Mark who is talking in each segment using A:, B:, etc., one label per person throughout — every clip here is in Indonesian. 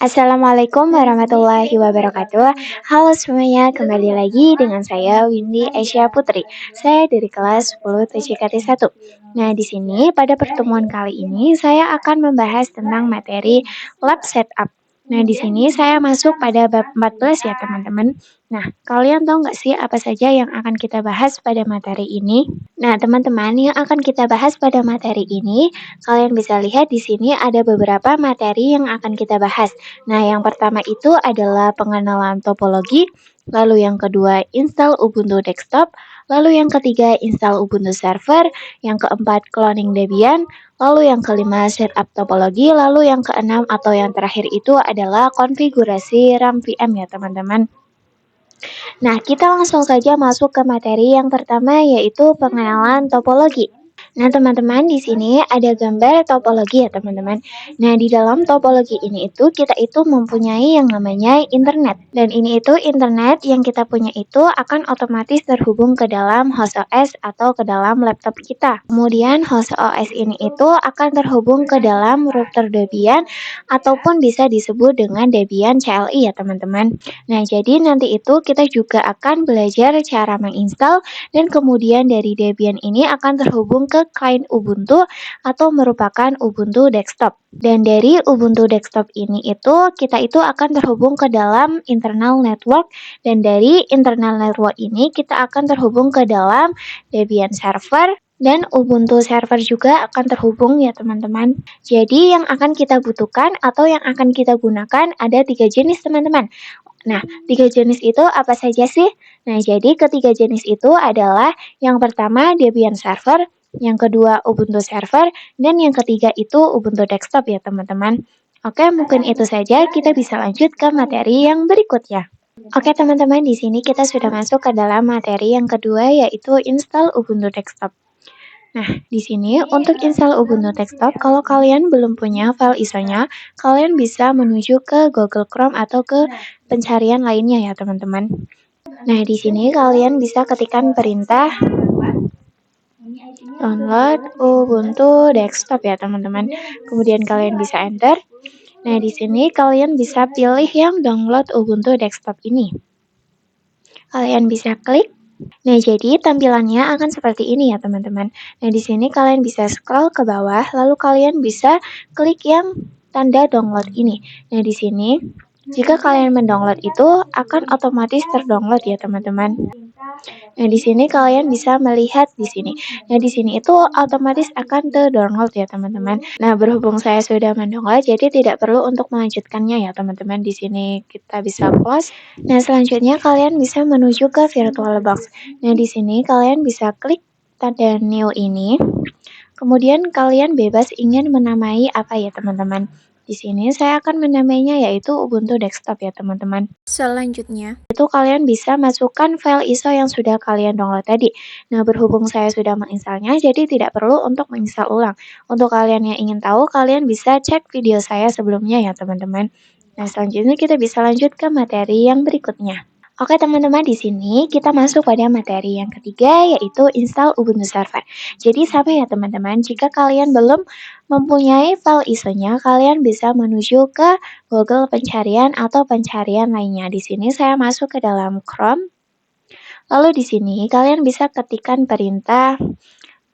A: Assalamualaikum warahmatullahi wabarakatuh. Halo semuanya, kembali lagi dengan saya Windy Aisyah Putri. Saya dari kelas 10 TJKT 1. Nah, di sini pada pertemuan kali ini saya akan membahas tentang materi lab setup. Nah, di sini saya masuk pada bab 14 ya, teman-teman. Nah, kalian tahu nggak sih apa saja yang akan kita bahas pada materi ini? Nah, teman-teman, yang akan kita bahas pada materi ini, kalian bisa lihat di sini ada beberapa materi yang akan kita bahas. Nah, yang pertama itu adalah pengenalan topologi, lalu yang kedua install Ubuntu desktop, lalu yang ketiga install Ubuntu server, yang keempat cloning Debian, lalu yang kelima setup topologi, lalu yang keenam atau yang terakhir itu adalah konfigurasi RAM VM ya teman-teman. Nah, kita langsung saja masuk ke materi yang pertama yaitu pengenalan topologi. Nah, teman-teman, di sini ada gambar topologi ya, teman-teman. Nah, di dalam topologi ini kita itu mempunyai yang namanya internet. Dan ini itu internet yang kita punya itu akan otomatis terhubung ke dalam host OS atau ke dalam laptop kita. Kemudian host OS ini itu akan terhubung ke dalam router Debian ataupun bisa disebut dengan Debian CLI ya, teman-teman. Nah, jadi nanti itu kita juga akan belajar cara menginstal dan kemudian dari Debian ini akan terhubung ke client Ubuntu atau merupakan Ubuntu desktop. Dan dari Ubuntu desktop ini kita itu akan terhubung ke dalam internal network dan dari internal network ini kita akan terhubung ke dalam Debian server dan Ubuntu server juga akan terhubung ya teman-teman. Jadi yang akan kita butuhkan atau yang akan kita gunakan ada 3 jenis teman-teman. Nah, 3 jenis itu apa saja sih? Nah, jadi ketiga jenis itu adalah yang pertama Debian server, yang kedua Ubuntu server, dan yang ketiga itu Ubuntu desktop ya teman-teman. Oke, mungkin itu saja. Kita bisa lanjut ke materi yang berikutnya. Oke teman-teman, di sini kita sudah masuk ke dalam materi yang kedua yaitu install Ubuntu desktop. Nah, di sini untuk install Ubuntu desktop, kalau kalian belum punya file ISO-nya, kalian bisa menuju ke Google Chrome atau ke pencarian lainnya ya teman-teman. Nah, di sini kalian bisa ketikkan perintah download Ubuntu desktop ya teman-teman. Kemudian kalian bisa enter. Nah, di sini kalian bisa pilih yang download Ubuntu desktop ini. Kalian bisa klik. Nah, jadi tampilannya akan seperti ini ya teman-teman. Nah, di sini kalian bisa scroll ke bawah, lalu kalian bisa klik yang tanda download ini. Nah, di sini jika kalian mendownload itu akan otomatis terdownload ya teman-teman. Nah, di sini kalian bisa melihat di sini. Nah, di sini itu otomatis akan terdownload ya teman-teman. Nah, berhubung saya sudah mendownload, jadi tidak perlu untuk melanjutkannya ya teman-teman. Di sini kita bisa close. Nah, selanjutnya kalian bisa menuju ke VirtualBox. Nah, di sini kalian bisa klik tanda new ini. Kemudian kalian bebas ingin menamai apa ya teman-teman. Di sini saya akan menamainya yaitu Ubuntu desktop ya teman-teman.
B: Selanjutnya,
A: Itu kalian bisa masukkan file ISO yang sudah kalian download tadi. Nah, berhubung saya sudah menginstalnya, jadi tidak perlu untuk menginstal ulang. Untuk kalian yang ingin tahu, kalian bisa cek video saya sebelumnya ya teman-teman. Nah, selanjutnya kita bisa lanjut ke materi yang berikutnya. Oke teman-teman, di sini kita masuk pada materi yang ketiga yaitu install Ubuntu server. Jadi sama ya teman-teman, jika kalian belum mempunyai file ISO-nya, kalian bisa menuju ke Google pencarian atau pencarian lainnya. Di sini saya masuk ke dalam Chrome. Lalu di sini kalian bisa ketikkan perintah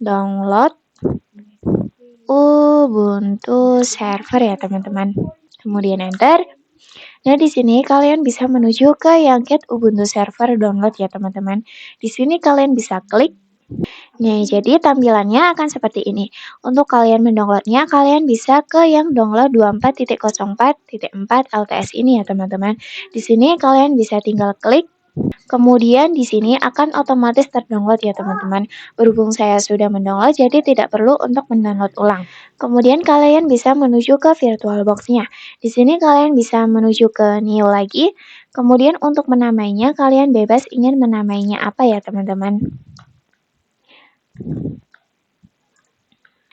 A: download Ubuntu server ya teman-teman. Kemudian enter. Nah, di sini kalian bisa menuju ke yang get Ubuntu server download ya teman-teman. Di sini kalian bisa klik. Nah, jadi tampilannya akan seperti ini. Untuk kalian mendownloadnya, kalian bisa ke yang download 24.04.4 LTS ini ya teman-teman. Di sini kalian bisa tinggal klik. Kemudian di sini akan otomatis terdownload ya teman-teman. Berhubung saya sudah mendownload, jadi tidak perlu untuk mendownload ulang. Kemudian kalian bisa menuju ke VirtualBox-nya. Di sini kalian bisa menuju ke new lagi. Kemudian untuk menamainya, kalian bebas ingin menamainya apa ya teman-teman.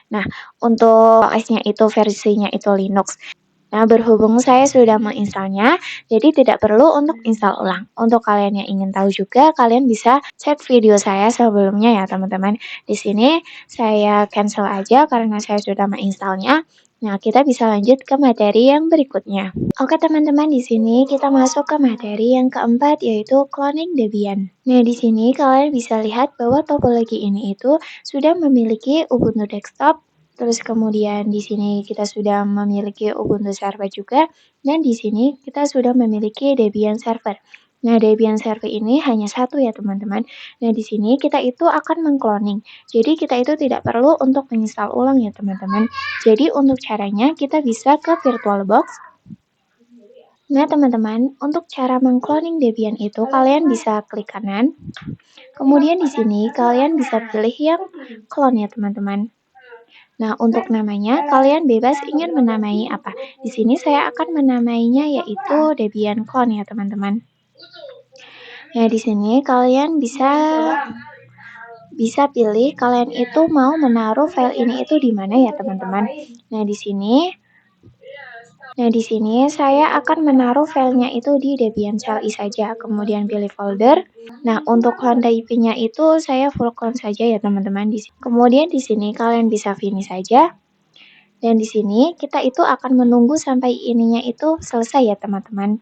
A: Nah, untuk OS-nya itu versinya itu Linux. Nah, berhubung saya sudah menginstalnya, jadi tidak perlu untuk install ulang. Untuk kalian yang ingin tahu juga, kalian bisa cek video saya sebelumnya ya teman-teman. Di sini saya cancel aja karena saya sudah menginstalnya. Nah, kita bisa lanjut ke materi yang berikutnya. Oke teman-teman, di sini kita masuk ke materi yang keempat yaitu cloning Debian. Nah, di sini kalian bisa lihat bahwa topologi ini itu sudah memiliki Ubuntu desktop, terus kemudian di sini kita sudah memiliki Ubuntu server juga, dan di sini kita sudah memiliki Debian server. Nah, Debian server ini hanya satu ya teman-teman. Nah, di sini kita itu akan mengcloning. Jadi kita itu tidak perlu untuk menginstal ulang ya teman-teman. Jadi untuk caranya kita bisa ke VirtualBox. Nah teman-teman, untuk cara mengcloning Debian itu kalian bisa klik kanan. Kemudian di sini kalian bisa pilih yang clone ya teman-teman. Nah, untuk namanya kalian bebas ingin menamai apa. Di sini saya akan menamainya yaitu Debian Clone ya teman-teman. Nah, di sini kalian bisa pilih kalian itu mau menaruh file ini itu di mana ya teman-teman. Nah, di sini saya akan menaruh filenya itu di Debian CLI saja, kemudian pilih folder. Nah, untuk lantai IP-nya itu saya full clone saja ya teman-teman. Kemudian di sini kalian bisa finish saja. Dan di sini kita itu akan menunggu sampai ininya itu selesai ya teman-teman.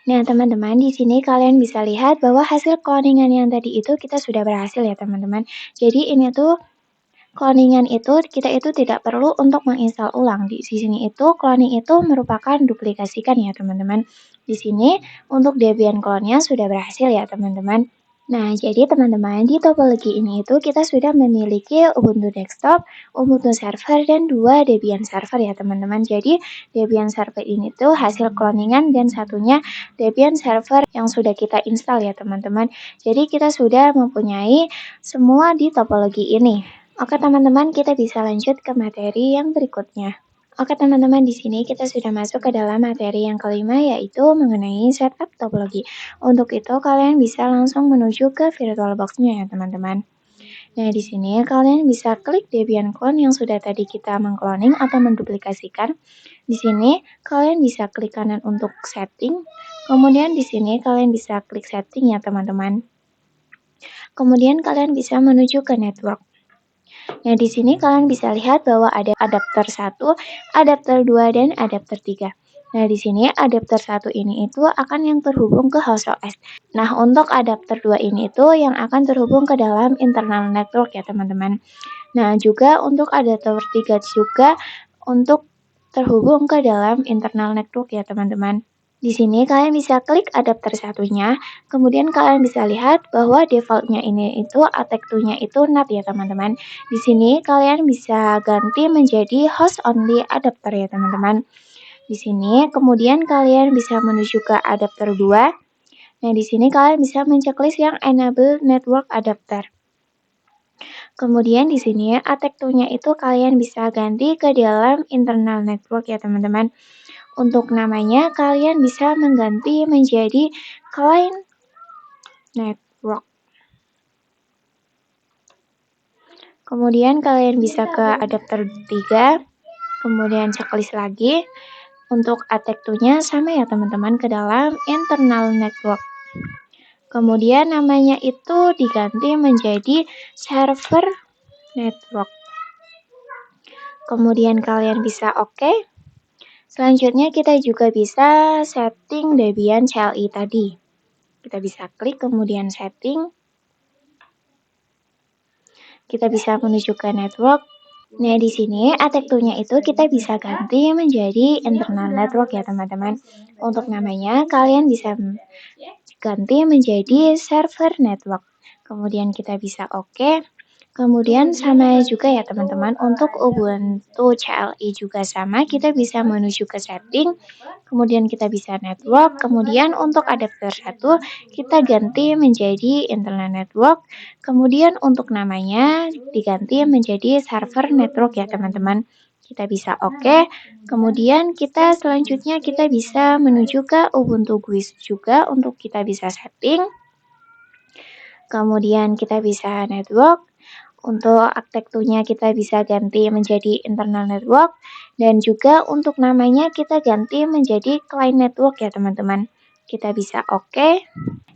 A: Nah, teman-teman, di sini kalian bisa lihat bahwa hasil cloningan yang tadi itu kita sudah berhasil ya, teman-teman. Jadi ini tuh cloningan itu kita itu tidak perlu untuk menginstal ulang. Di sini itu cloning itu merupakan duplikasikan ya, teman-teman. Di sini untuk Debian clone-nya sudah berhasil ya, teman-teman. Nah, jadi teman-teman, di topologi ini itu kita sudah memiliki Ubuntu desktop, Ubuntu server, dan 2 Debian server ya teman-teman. Jadi Debian server ini tuh hasil cloningan dan satunya Debian server yang sudah kita install ya teman-teman. Jadi kita sudah mempunyai semua di topologi ini. Oke teman-teman, kita bisa lanjut ke materi yang berikutnya. Oke teman-teman, di sini kita sudah masuk ke dalam materi yang kelima yaitu mengenai setup topologi. Untuk itu kalian bisa langsung menuju ke VirtualBox-nya ya teman-teman. Nah, di sini kalian bisa klik Debian clone yang sudah tadi kita mengcloning atau menduplikasikan. Di sini kalian bisa klik kanan untuk setting. Kemudian di sini kalian bisa klik setting ya teman-teman. Kemudian kalian bisa menuju ke network. Nah, di sini kalian bisa lihat bahwa ada adapter 1, adapter 2, dan adapter 3. Nah, di sini adapter 1 ini itu akan yang terhubung ke host OS. Nah, untuk adapter 2 ini itu yang akan terhubung ke dalam internal network ya, teman-teman. Nah, juga untuk adapter 3 juga untuk terhubung ke dalam internal network ya, teman-teman. Di sini kalian bisa klik adapter satunya, kemudian kalian bisa lihat bahwa defaultnya ini itu ATEX2-nya itu NAT ya teman-teman. Di sini kalian bisa ganti menjadi host only adapter ya teman-teman. Di sini kemudian kalian bisa menuju ke adapter 2. Nah, di sini kalian bisa menceklis yang enable network adapter. Kemudian di sini ATEX2-nya itu kalian bisa ganti ke dalam internal network ya teman-teman. Untuk namanya kalian bisa mengganti menjadi client network. Kemudian kalian bisa ke adapter 3, kemudian checklist lagi. Untuk ATEX2-nya sama ya teman-teman ke dalam internal network. Kemudian namanya itu diganti menjadi server network. Kemudian kalian bisa oke. Selanjutnya kita juga bisa setting Debian CLI tadi. Kita bisa klik kemudian setting. Kita bisa menuju ke network. Nah, di sini ATEX2-nya itu kita bisa ganti menjadi internal network ya teman-teman. Untuk namanya kalian bisa ganti menjadi server network. Kemudian kita bisa oke. Kemudian sama juga ya teman-teman, untuk Ubuntu CLI juga sama, kita bisa menuju ke setting, kemudian kita bisa network, kemudian untuk adapter 1 kita ganti menjadi internal network, kemudian untuk namanya diganti menjadi server network ya teman-teman. Kita bisa oke, kemudian kita selanjutnya kita bisa menuju ke Ubuntu GUIS juga untuk kita bisa setting, kemudian kita bisa network. Untuk ATEX2-nya kita bisa ganti menjadi internal network dan juga untuk namanya kita ganti menjadi client network ya teman-teman. Kita bisa oke.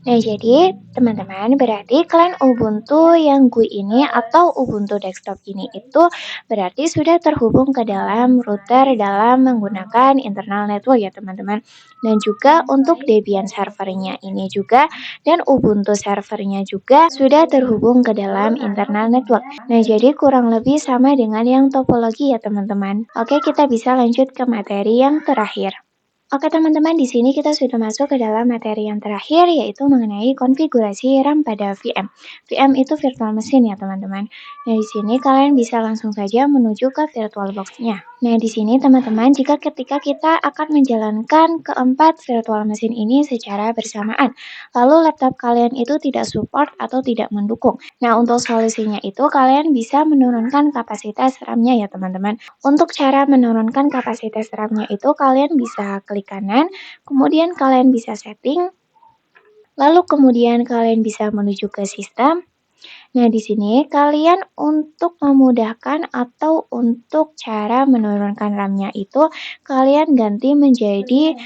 A: Nah, jadi teman-teman berarti kalian Ubuntu yang GUI ini atau Ubuntu desktop ini itu berarti sudah terhubung ke dalam router dalam menggunakan internal network ya teman-teman. Dan juga untuk Debian servernya ini juga dan Ubuntu servernya juga sudah terhubung ke dalam internal network. Nah, jadi kurang lebih sama dengan yang topologi ya teman-teman. Oke, kita bisa lanjut ke materi yang terakhir. Oke teman-teman, di sini kita sudah masuk ke dalam materi yang terakhir yaitu mengenai konfigurasi RAM pada VM. VM itu virtual machine ya teman-teman. Nah di sini kalian bisa langsung saja menuju ke VirtualBox-nya. Nah di sini teman-teman, jika ketika kita akan menjalankan keempat virtual machine ini secara bersamaan, lalu laptop kalian itu tidak support atau tidak mendukung. Nah untuk solusinya itu kalian bisa menurunkan kapasitas RAM-nya ya teman-teman. Untuk cara menurunkan kapasitas RAM-nya itu kalian bisa klik kanan, kemudian kalian bisa setting, lalu kemudian kalian bisa menuju ke sistem. Nah, di sini kalian untuk memudahkan atau untuk cara menurunkan RAM-nya itu kalian ganti menjadi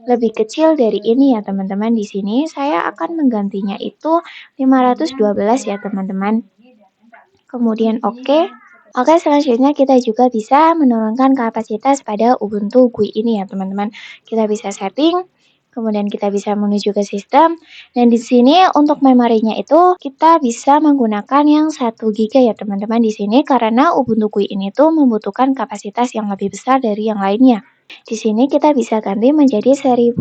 A: lebih kecil dari ini ya teman-teman. Di sini saya akan menggantinya itu 512 ya teman-teman. Kemudian oke. Oke, selanjutnya kita juga bisa menurunkan kapasitas pada Ubuntu GUI ini ya teman-teman. Kita bisa setting, kemudian kita bisa menuju ke sistem. Dan di sini untuk memorinya itu kita bisa menggunakan yang 1 GB ya teman-teman di sini karena Ubuntu GUI ini tuh membutuhkan kapasitas yang lebih besar dari yang lainnya. Di sini kita bisa ganti menjadi 1024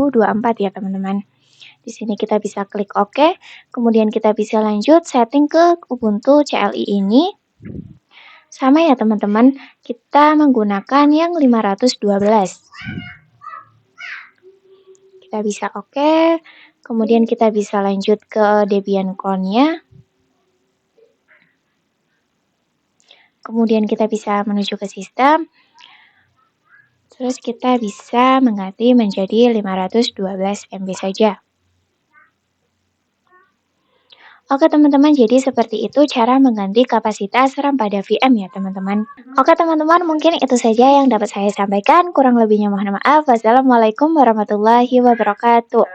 A: ya teman-teman. Di sini kita bisa klik OK, kemudian kita bisa lanjut setting ke Ubuntu CLI ini. Sama ya teman-teman, kita menggunakan yang 512. Kita bisa oke, kemudian kita bisa lanjut ke Debian clone-nya. Kemudian kita bisa menuju ke sistem. Terus kita bisa mengganti menjadi 512 MB saja. Oke teman-teman, jadi seperti itu cara mengganti kapasitas RAM pada VM ya teman-teman. Oke teman-teman, mungkin itu saja yang dapat saya sampaikan. Kurang lebihnya mohon maaf. Wassalamualaikum warahmatullahi wabarakatuh.